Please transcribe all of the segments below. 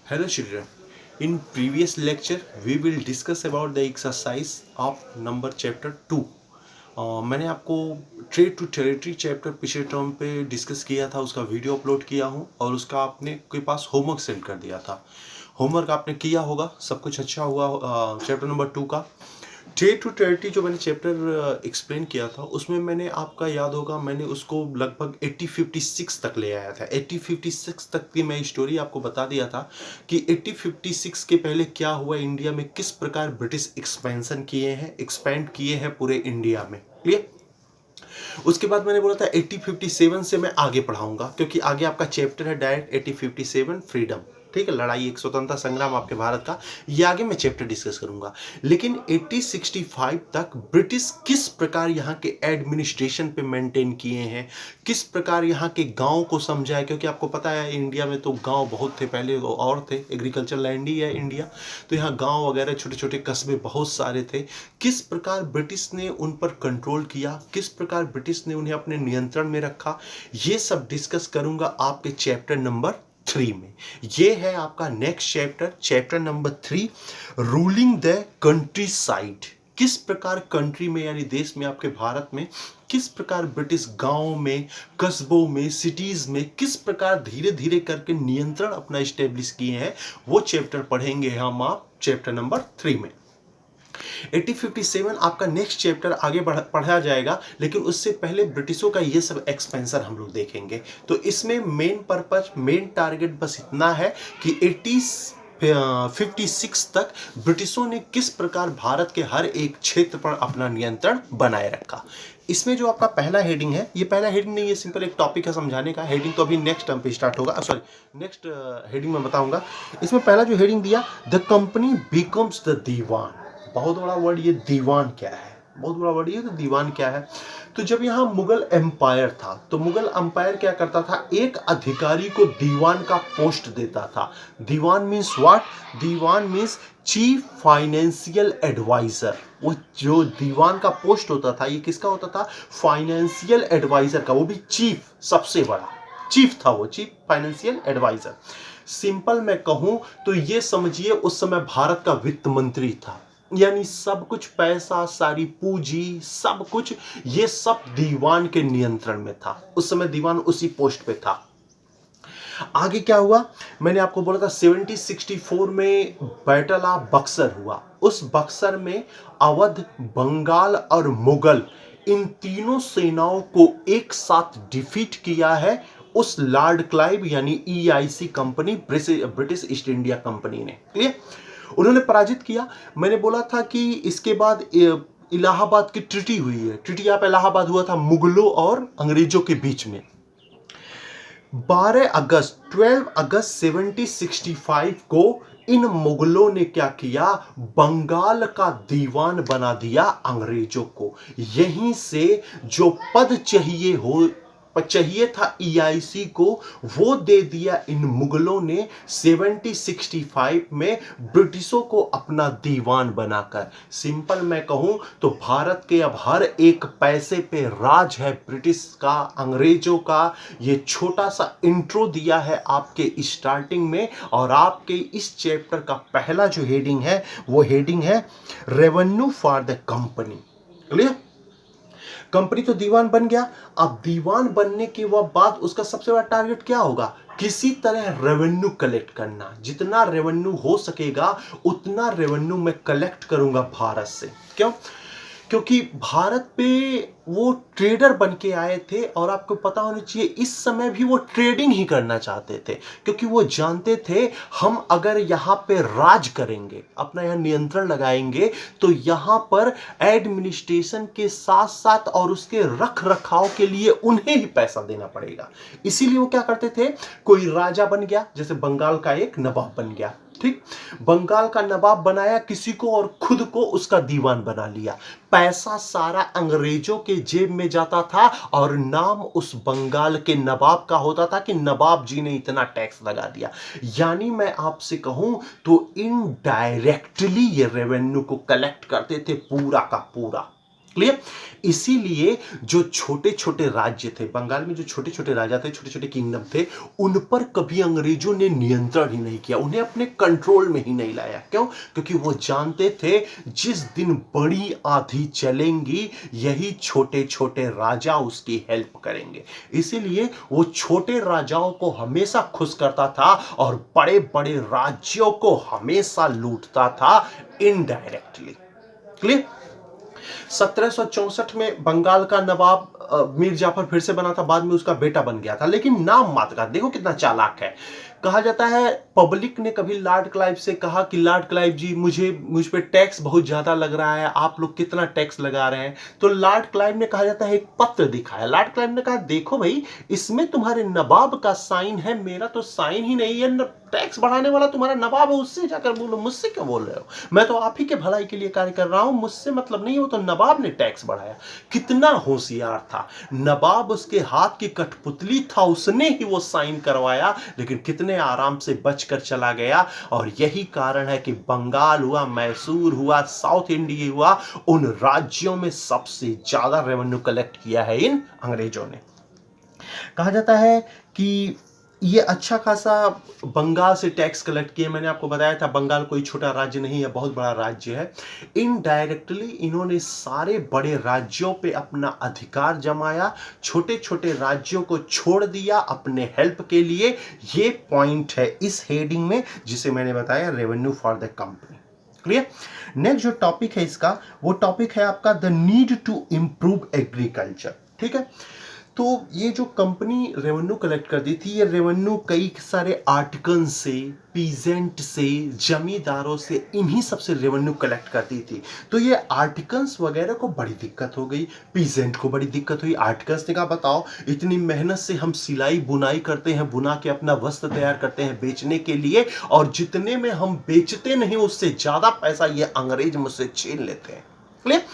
Hello children. In previous lecture we will discuss about the exercise of number chapter 2. मैंने आपको trade to territory chapter पिछले term पे discuss किया था, उसका वीडियो अपलोड किया हूँ और उसका आपने के पास होमवर्क सेंड कर दिया था। होमवर्क आपने किया होगा, सब कुछ अच्छा हुआ। चैप्टर नंबर 2 का ट्रेड टू टेरिटरी जो मैंने चैप्टर एक्सप्लेन किया था, उसमें मैंने आपका याद होगा मैंने उसको लगभग 1856 तक ले आया था। 1856 तक की मैं स्टोरी आपको बता दिया था कि 1856 के पहले क्या हुआ इंडिया में, किस प्रकार ब्रिटिश एक्सपेंड किए हैं पूरे इंडिया में। क्लियर। उसके बाद मैंने बोला था 1857 से मैं आगे पढ़ाऊंगा, क्योंकि आगे आपका चैप्टर है डायरेक्ट 1857 फ्रीडम, ठीक है, लड़ाई एक स्वतंत्रता संग्राम आपके भारत का। ये आगे मैं चैप्टर डिस्कस करूंगा। लेकिन 1865 तक ब्रिटिश किस प्रकार यहाँ के एडमिनिस्ट्रेशन पे मेंटेन किए हैं, किस प्रकार यहाँ के गांव को समझा है, क्योंकि आपको पता है इंडिया में तो गांव बहुत थे पहले, और थे, एग्रीकल्चर लैंड ही है इंडिया, तो यहाँ गांव वगैरह छोटे छोटे कस्बे बहुत सारे थे। किस प्रकार ब्रिटिश ने उन पर कंट्रोल किया, किस प्रकार ब्रिटिश ने उन्हें अपने नियंत्रण में रखा, ये सब डिस्कस करूंगा आपके चैप्टर नंबर 3 में। ये है आपका next chapter, chapter number 3, ruling the country side. किस प्रकार कंट्री में यानी देश में, आपके भारत में किस प्रकार ब्रिटिश गांव में, कस्बों में, सिटीज में किस प्रकार धीरे धीरे करके नियंत्रण अपना स्टेब्लिश किए हैं, वो चैप्टर पढ़ेंगे हम आप चैप्टर नंबर 3 में। 1857 आपका नेक्स्ट चैप्टर आगे पढ़ा जाएगा, लेकिन उससे पहले ब्रिटिशों का ये सब एक्सपेंशन हम लोग देखेंगे। तो इसमें मेन पर्पज, मेन टारगेट बस इतना है कि 1856 तक ब्रिटिशों ने किस प्रकार भारत के हर एक क्षेत्र पर अपना नियंत्रण बनाए रखा। इसमें जो आपका पहला हेडिंग है, ये पहला हेडिंग नहीं, ये सिंपल एक टॉपिक है समझाने का। हेडिंग तो अभी नेक्स्ट टर्म पे स्टार्ट होगा, सॉरी नेक्स्ट हेडिंग में बताऊंगा। इसमें पहला जो हेडिंग दिया, द कंपनी बिकम्स द दीवान। बहुत बड़ा वर्ड ये दीवान क्या है, बहुत बड़ा वर्ड ये, तो दीवान क्या है। तो जब यहाँ मुगल एम्पायर था, तो मुगल एम्पायर क्या करता था, एक अधिकारी को दीवान का पोस्ट देता था। दीवान मीन्स व्हाट? दीवान मीन्स चीफ फाइनेंशियल एडवाइजर। वो जो दीवान का पोस्ट होता था, ये किसका होता था? फाइनेंशियल एडवाइजर का, वो भी चीफ, सबसे बड़ा चीफ था वो, चीफ फाइनेंशियल एडवाइजर। सिंपल मैं कहूं तो ये समझिए उस समय भारत का वित्त मंत्री था, यानी सब कुछ, पैसा, सारी पूंजी, सब कुछ, ये सब दीवान के नियंत्रण में था। उस समय दीवान उसी पोस्ट पे था। आगे क्या हुआ, मैंने आपको बोला था 1764 में बैटल ऑफ बक्सर हुआ। उस बक्सर में अवध, बंगाल और मुगल, इन तीनों सेनाओं को एक साथ डिफीट किया है उस लॉर्ड क्लाइव यानी EIC company, British east India company ने। क्लियर? उन्होंने पराजित किया। मैंने बोला था कि इसके बाद इलाहाबाद की ट्रीटी हुई है। ट्रीटी ऑफ इलाहाबाद हुआ था मुगलों और अंग्रेजों के बीच में। 12 अगस्त 1765 को इन मुगलों ने क्या किया, बंगाल का दीवान बना दिया अंग्रेजों को। यहीं से जो पद चाहिए था EIC को, वो दे दिया इन मुगलों ने 1765 में ब्रिटिशों को अपना दीवान बनाकर। सिंपल मैं कहूं तो भारत के अब हर एक पैसे पे राज है ब्रिटिश का, अंग्रेजों का। ये छोटा सा इंट्रो दिया है आपके स्टार्टिंग में, और आपके इस चैप्टर का पहला जो हेडिंग है, वो हेडिंग है revenue for the company. Clear? Company तो दीवान बन गया। अब दीवान बनने के बाद उसका सबसे बड़ा टारगेट क्या होगा, किसी तरह रेवेन्यू कलेक्ट करना। जितना रेवेन्यू हो सकेगा उतना रेवेन्यू मैं कलेक्ट करूंगा भारत से। क्यों? क्योंकि भारत पे वो ट्रेडर बन के आए थे, और आपको पता होना चाहिए इस समय भी वो ट्रेडिंग ही करना चाहते थे, क्योंकि वो जानते थे हम अगर यहाँ पे राज करेंगे, अपना यहाँ नियंत्रण लगाएंगे, तो यहाँ पर एडमिनिस्ट्रेशन के साथ साथ और उसके रख रखाव के लिए उन्हें ही पैसा देना पड़ेगा। इसीलिए वो क्या करते थे, कोई राजा बन गया, जैसे बंगाल का एक नवाब बन गया, ठीक, बंगाल का नवाब बनाया किसी को और खुद को उसका दीवान बना लिया। पैसा सारा अंग्रेजों के जेब में जाता था, और नाम उस बंगाल के नवाब का होता था कि नवाब जी ने इतना टैक्स लगा दिया। यानी मैं आपसे कहूं तो इनडायरेक्टली ये रेवेन्यू को कलेक्ट करते थे पूरा का पूरा। क्लियर। इसीलिए जो छोटे छोटे राज्य थे बंगाल में, जो छोटे छोटे राजा थे, छोटे छोटे किंगडम थे, उन पर कभी अंग्रेजों ने नियंत्रण ही नहीं किया, उन्हें अपने कंट्रोल में ही नहीं लाया। क्यों? क्योंकि वो जानते थे जिस दिन बड़ी आंधी चलेंगी यही छोटे छोटे राजा उसकी हेल्प करेंगे। इसीलिए वो छोटे राजाओं को हमेशा खुश करता था और बड़े बड़े राज्यों को हमेशा लूटता था इनडायरेक्टली। क्लियर। 1764 में बंगाल का नवाब मीर जाफर फिर से बना था, बाद में उसका बेटा बन गया था, लेकिन नाम मात्र का। देखो कितना चालाक है। कहा जाता है पब्लिक ने कभी लॉर्ड क्लाइव से कहा कि लॉर्ड क्लाइव जी मुझ पे टैक्स बहुत ज्यादा लग रहा है, आप लोग कितना टैक्स लगा रहे हैं। तो लॉर्ड क्लाइव ने, कहा जाता है, एक पत्र दिखाया। लॉर्ड क्लाइव ने कहा देखो भाई, इसमें तुम्हारे नवाब का साइन है, मेरा तो साइन ही नहीं है। टैक्स बढ़ाने वाला तुम्हारा नवाब है, उससे जाकर बोलो, मुझसे क्यों बोल रहे हो? मैं तो आप ही के भलाई के लिए कार्य कर रहा हूं, मुझसे मतलब नहीं हो। तो नवाब ने टैक्स बढ़ाया। कितना होशियार था नवाब, उसके हाथ की कठपुतली था, उसने ही वो साइन करवाया, लेकिन कितने आराम से बचकर चला गया। और यही कारण है कि बंगाल हुआ, मैसूर हुआ, साउथ इंडिया हुआ, उन राज्यों में सबसे ज्यादा रेवेन्यू कलेक्ट किया है इन अंग्रेजों ने। कहा जाता है कि ये अच्छा खासा बंगाल से टैक्स कलेक्ट किए। मैंने आपको बताया था बंगाल कोई छोटा राज्य नहीं है, बहुत बड़ा राज्य है। इनडायरेक्टली इन्होंने सारे बड़े राज्यों पे अपना अधिकार जमाया, छोटे छोटे राज्यों को छोड़ दिया अपने हेल्प के लिए। ये पॉइंट है इस हेडिंग में जिसे मैंने बताया revenue for the company. Clear. Next जो टॉपिक है इसका, वो टॉपिक है आपका the need to improve agriculture. ठीक है। तो ये जो कंपनी रेवेन्यू कलेक्ट करती थी, ये रेवेन्यू कई सारे आर्टिकल से, पीजेंट से, जमींदारों से, इन्हीं सबसे रेवेन्यू कलेक्ट करती थी। तो ये आर्टिकल्स वगैरह को बड़ी दिक्कत हो गई, पीजेंट को बड़ी दिक्कत हुई। आर्टिकल्स ने कहा बताओ, इतनी मेहनत से हम सिलाई बुनाई करते हैं, बुना के अपना वस्त्र तैयार करते हैं बेचने के लिए, और जितने में हम बेचते नहीं उससे ज्यादा पैसा ये अंग्रेज मुझसे छीन लेते हैं। क्लियर।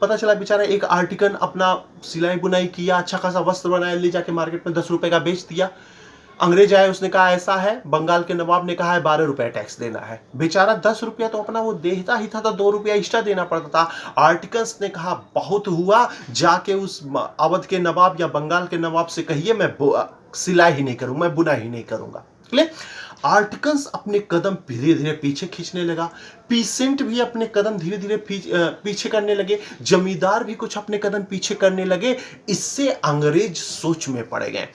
पता चला बेचारा एक आर्टिकल अपना सिलाई बुनाई किया, अच्छा खासा वस्त्र बनाया, ले जाके मार्केट में 10 रुपए का बेच दिया। अंग्रेज आए, उसने कहा ऐसा है, बंगाल के नवाब ने कहा है 12 रुपए टैक्स देना है। बेचारा 10 रुपया तो अपना वो देता ही था, तो 2 रुपया एक्स्ट्रा देना पड़ता था। आर्टिकल्स ने कहा बहुत हुआ, जाके उस अवध के नवाब या बंगाल के नवाब से कहिए मैं सिलाई ही नहीं करूंगा, मैं बुना ही नहीं करूंगा। क्लियर। आर्टिकल्स अपने कदम धीरे धीरे पीछे खींचने लगा, पीसेंट भी अपने कदम धीरे धीरे पीछे करने लगे, जमींदार भी कुछ अपने कदम पीछे करने लगे। इससे अंग्रेज सोच में पड़ गए।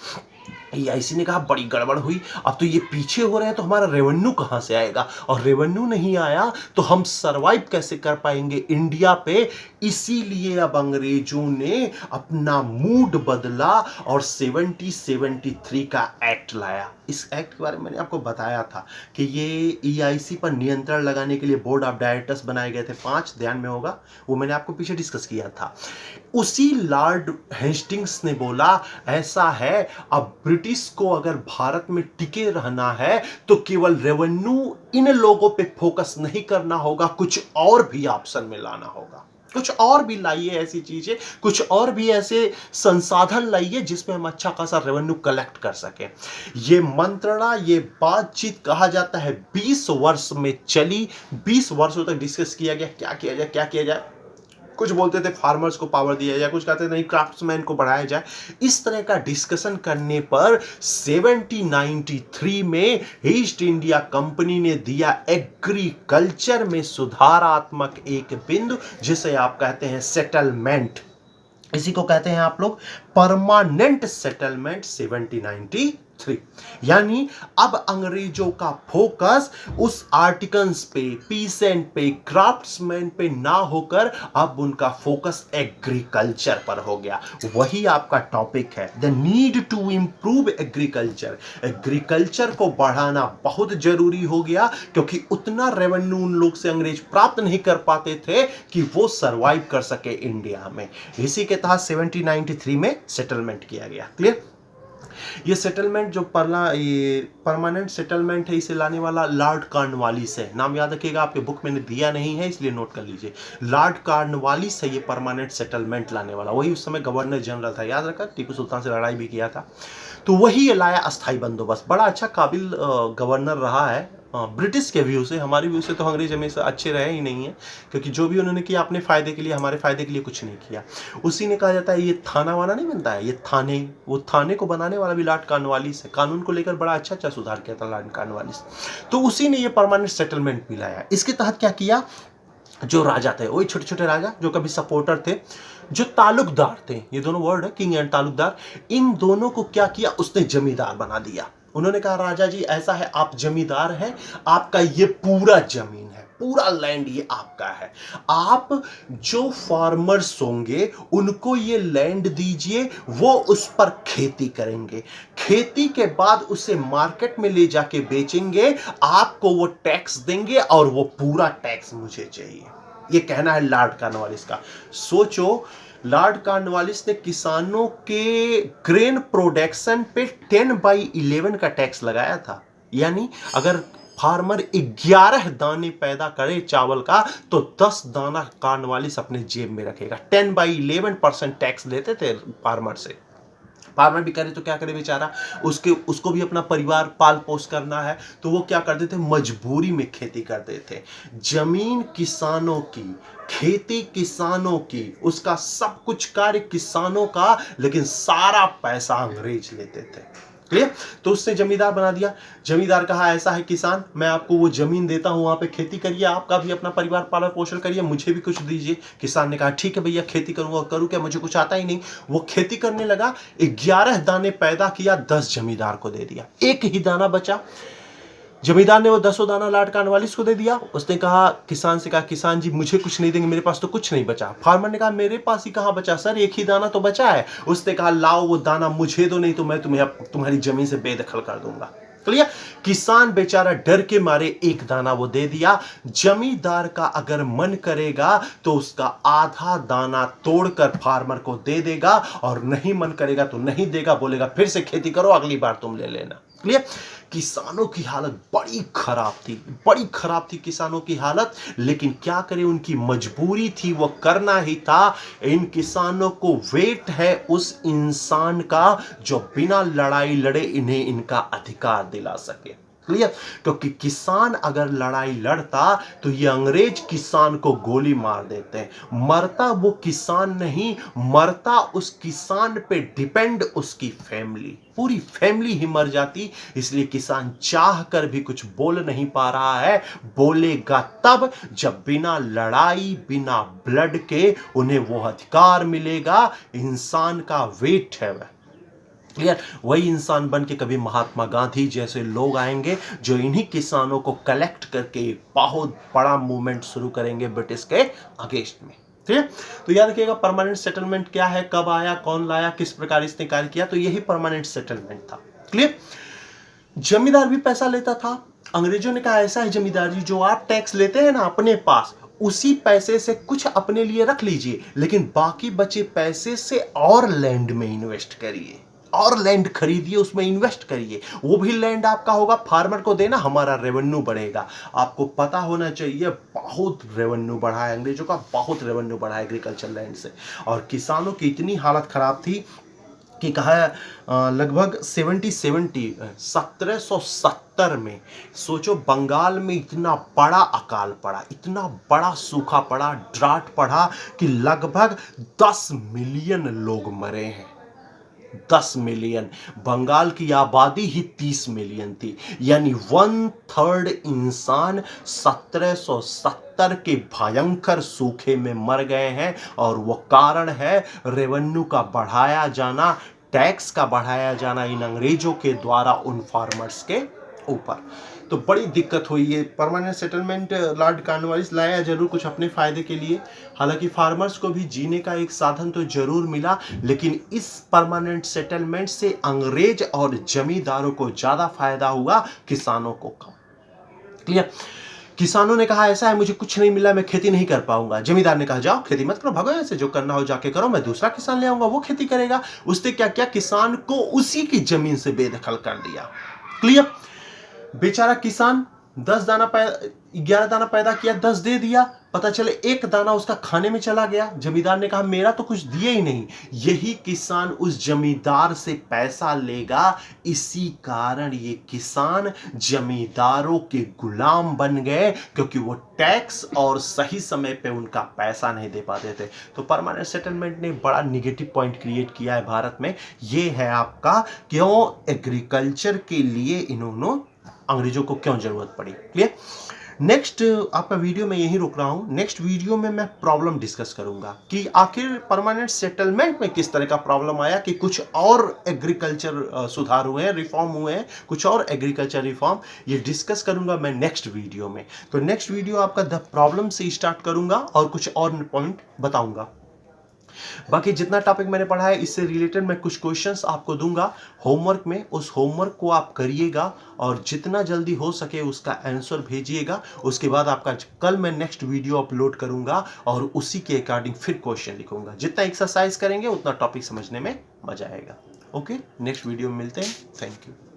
ऐसी ने कहा बड़ी गड़बड़ हुई, अब तो ये पीछे हो रहे हैं, तो हमारा रेवेन्यू कहां से आएगा, और रेवेन्यू नहीं आया तो हम सरवाइव कैसे कर पाएंगे इंडिया पे। इसीलिए अब अंग्रेजों ने अपना मूड बदला और 1773 का एक्ट लाया। इस एक्ट के बारे में मैंने आपको बताया था कि ये ईआईसी पर नियंत्रण लगाने के लिए बोर्ड ऑफ डायरेक्टर्स बनाए गए थे 5, ध्यान में होगा, वो मैंने आपको पीछे डिस्कस किया था। उसी लॉर्ड हेस्टिंग्स ने बोला ऐसा है, अब ब्रिटिश को अगर भारत में टिके रहना है तो केवल रेवेन्यू इन लोगों पे फोकस नहीं करना होगा, कुछ और भी ऑप्शन में लाना होगा। कुछ और भी लाइए ऐसी चीजें, कुछ और भी ऐसे संसाधन लाइए जिसमें हम अच्छा खासा रेवेन्यू कलेक्ट कर सके। ये मंत्रणा, ये बातचीत कहा जाता है 20 वर्ष में चली। 20 वर्षों तक डिस्कस किया गया क्या किया जाए, क्या किया जाए। कुछ बोलते थे फार्मर्स को पावर दिया जाए, कुछ कहते थे नहीं क्राफ्ट्समैन को बढ़ाया जाए। इस तरह का डिस्कशन करने पर 1793 में ईस्ट इंडिया कंपनी ने दिया एग्रीकल्चर में सुधारात्मक एक बिंदु, जिसे आप कहते हैं सेटलमेंट। इसी को कहते हैं आप लोग परमानेंट सेटलमेंट 1793। यानी अब अंग्रेजों का फोकस उस आर्टिकल्स पे, पीसेंट पे, क्राफ्ट्समैन पे ना होकर अब उनका फोकस एग्रीकल्चर पर हो गया। वही आपका टॉपिक है, the need to improve agriculture. Agriculture को बढ़ाना बहुत जरूरी हो गया, क्योंकि उतना रेवेन्यू उन लोग से अंग्रेज प्राप्त नहीं कर पाते थे कि वो सरवाइव कर सके इंडिया में। इसी के तहत 1793 में सेटलमेंट किया गया। क्लियर। ये सेटलमेंट जो परमानेंट सेटलमेंट है, इसे लाने वाला लॉर्ड कॉर्नवालिस है। नाम याद रखिएगा, आपके बुक मैंने दिया नहीं है इसलिए नोट कर लीजिए। लॉर्ड कॉर्नवालिस है ये परमानेंट सेटलमेंट लाने वाला। वही उस समय गवर्नर जनरल था, याद रखा, टीपू सुल्तान से लड़ाई भी किया था। तो वही लाया अस्थाई बंदोबस्त। बड़ा अच्छा काबिल गवर्नर रहा है ब्रिटिश के व्यू से, हमारे व्यू से तो अंग्रेज हमेशा अच्छे रहे ही नहीं है, क्योंकि जो भी उन्होंने किया अपने फायदे के लिए, हमारे फायदे के लिए कुछ नहीं किया। उसी ने कहा जाता है ये थाना वाना नहीं बनता है, ये थाने, वो थाने को बनाने वाला भी लॉर्ड कॉर्नवालिस है। कानून को लेकर बड़ा अच्छा अच्छा सुधार किया था लॉर्ड कॉर्नवालिस। तो उसी ने ये परमानेंट सेटलमेंट भी लाया। इसके तहत क्या किया, जो राजा थे, वही छोटे छोटे राजा जो कभी सपोर्टर थे, जो तालुकदार थे, ये दोनों वर्ड है, किंग एंड तालुकदार, इन दोनों को क्या किया, उसने जमींदार बना दिया। उन्होंने कहा राजा जी ऐसा है, आप जमींदार हैं, आपका ये पूरा जमीन है, पूरा लैंड ये आपका है, आप जो फार्मर्स होंगे उनको ये लैंड दीजिए, वो उस पर खेती करेंगे, खेती के बाद उसे मार्केट में ले जाके बेचेंगे, आपको वो टैक्स देंगे और वो पूरा टैक्स मुझे चाहिए। ये कहना है लॉर्ड कॉर्नवालिस का। सोचो, लॉर्ड कॉर्नवालिस ने किसानों के ग्रेन प्रोडक्शन पे 10/11 का टैक्स लगाया था। यानी अगर फार्मर 11 दाने पैदा करे चावल का, तो 10 दाना कॉर्नवालिस अपने जेब में रखेगा। 10/11% टैक्स लेते थे फार्मर से। फार्मर भी करे तो क्या करे बेचारा, उसको भी अपना परिवार पाल पोस करना है, तो वो क्या करते थे, मजबूरी में खेती करते थे। जमीन किसानों की, खेती किसानों की, उसका सब कुछ कार्य किसानों का, लेकिन सारा पैसा अंग्रेज लेते थे। क्लियर? तो उससे जमींदार बना दिया। जमींदार कहा ऐसा है किसान, मैं आपको वो जमीन देता हूं, वहां पे खेती करिए, आपका भी अपना परिवार पालन पोषण करिए, मुझे भी कुछ दीजिए। किसान ने कहा ठीक है भैया, खेती करूंगा, करूं क्या, मुझे कुछ आता ही नहीं। वो खेती करने लगा, 11 दाने पैदा किया, 10 जमींदार को दे दिया, एक ही दाना बचा। जमींदार ने वो 10 दाना लॉर्ड कॉर्नवालिस को दे दिया। उसने कहा, किसान से कहा, किसान जी मुझे कुछ नहीं देंगे, मेरे पास तो कुछ नहीं बचा। फार्मर ने कहा मेरे पास ही कहां बचा सर, एक ही दाना तो बचा है। उसने कहा लाओ वो दाना मुझे दो, नहीं तो मैं तुम्हारी जमीन से बेदखल कर दूंगा। क्लियर? किसान बेचारा डर के मारे एक दाना वो दे दिया। जमींदार का अगर मन करेगा तो उसका आधा दाना तोड़कर फार्मर को दे देगा, और नहीं मन करेगा तो नहीं देगा, बोलेगा फिर से खेती करो, अगली बार तुम ले लेना। क्लियर? किसानों की हालत बड़ी खराब थी, बड़ी खराब थी किसानों की हालत, लेकिन क्या करें, उनकी मजबूरी थी, वो करना ही था। इन किसानों को वेट है उस इंसान का जो बिना लड़ाई लड़े इन्हें इनका अधिकार दिला सके। क्लियर? क्योंकि किसान अगर लड़ाई लड़ता तो ये अंग्रेज किसान को गोली मार देते हैं। मरता वो किसान नहीं, मरता उस किसान पे डिपेंड उसकी फैमिली, पूरी फैमिली ही मर जाती। इसलिए किसान चाह कर भी कुछ बोल नहीं पा रहा है, बोलेगा तब जब बिना लड़ाई, बिना ब्लड के उन्हें वो अधिकार मिलेगा। इंसान का वेट है वह। क्लियर? वही इंसान बन के कभी महात्मा गांधी जैसे लोग आएंगे जो इन्हीं किसानों को कलेक्ट करके बहुत बड़ा मूवमेंट शुरू करेंगे ब्रिटिश के अगेंस्ट में। ठीक है? तो याद रखिएगा परमानेंट सेटलमेंट क्या है, कब आया, कौन लाया, किस प्रकार इसने कार्य किया, तो यही परमानेंट सेटलमेंट था। क्लियर? जमींदार भी पैसा लेता था। अंग्रेजों ने कहा ऐसा है जमींदारी, जो आप टैक्स लेते हैं ना अपने पास, उसी पैसे से कुछ अपने लिए रख लीजिए, लेकिन बाकी बचे पैसे से और लैंड में इन्वेस्ट करिए, और लैंड खरीदिए, उसमें इन्वेस्ट करिए, वो भी लैंड आपका होगा, फार्मर को देना, हमारा रेवेन्यू बढ़ेगा। आपको पता होना चाहिए बहुत रेवेन्यू बढ़ा है अंग्रेजों का, बहुत रेवेन्यू बढ़ा है एग्रीकल्चर लैंड से। और किसानों की इतनी हालत खराब थी कि कहा लगभग 1770 में, सोचो बंगाल में इतना बड़ा अकाल पड़ा, इतना बड़ा सूखा पड़ा, ड्राट पड़ा कि लगभग 10 मिलियन लोग मरे हैं। 10 मिलियन। बंगाल की आबादी ही 30 मिलियन थी, यानी 1/3 इंसान 1770 के भयंकर सूखे में मर गए हैं। और वो कारण है रेवेन्यू का बढ़ाया जाना, टैक्स का बढ़ाया जाना इन अंग्रेजों के द्वारा उन फार्मर्स के ऊपर। तो बड़ी दिक्कत हुई। ये परमानेंट सेटलमेंट लॉर्ड कॉर्नवालिस लाया जरूर कुछ अपने फायदे के लिए, हालांकि फार्मर्स को भी जीने का एक साधन तो जरूर मिला, लेकिन इस परमानेंट सेटलमेंट से अंग्रेज और जमींदारों को ज्यादा फायदा हुआ, किसानों को कम। क्लियर? किसानों ने कहा ऐसा है मुझे कुछ नहीं मिला, मैं खेती नहीं कर पाऊंगा। जमींदार ने कहा जाओ खेती मत करो, भागो यहाँ से, जो करना हो जाके करो, मैं दूसरा किसान ले आऊंगा, वो खेती करेगा। उसने क्या किया, किसान को उसी की जमीन से बेदखल कर दिया। क्लियर? बेचारा किसान 11 दाना पैदा किया, 10 दे दिया, पता चले 1 दाना उसका खाने में चला गया। जमींदार ने कहा मेरा तो कुछ दिए ही नहीं। यही किसान उस जमींदार से पैसा लेगा। इसी कारण ये किसान जमींदारों के गुलाम बन गए, क्योंकि वो टैक्स और सही समय पे उनका पैसा नहीं दे पाते थे। तो परमानेंट सेटलमेंट ने बड़ा निगेटिव पॉइंट क्रिएट किया है भारत में। ये है आपका क्यों एग्रीकल्चर के लिए इन्होंने अंग्रेजों को क्यों जरूरत पड़ी। क्लियर। नेक्स्ट आपका वीडियो मैं यही रुक रहा हूं। नेक्स्ट वीडियो में मैं प्रॉब्लम डिस्कस करूंगा कि आखिर परमानेंट सेटलमेंट में किस तरह का प्रॉब्लम आया, कि कुछ और एग्रीकल्चर सुधार हुए हैं, रिफॉर्म हुए हैं, कुछ और एग्रीकल्चर रिफॉर्म, ये डिस्कस करूंगा मैं नेक्स्ट वीडियो में। तो नेक्स्ट वीडियो आपका द प्रॉब्लम से स्टार्ट करूंगा और कुछ और पॉइंट बताऊंगा। बाकी जितना टॉपिक मैंने पढ़ा है इससे रिलेटेड मैं कुछ क्वेश्चंस आपको दूंगा होमवर्क में। उस होमवर्क को आप करिएगा और जितना जल्दी हो सके उसका आंसर भेजिएगा। उसके बाद आपका कल मैं नेक्स्ट वीडियो अपलोड करूंगा और उसी के अकॉर्डिंग फिर क्वेश्चन लिखूंगा। जितना एक्सरसाइज करेंगे उतना टॉपिक समझने में मजा आएगा। ओके, नेक्स्ट वीडियो में मिलते हैं। Thank you.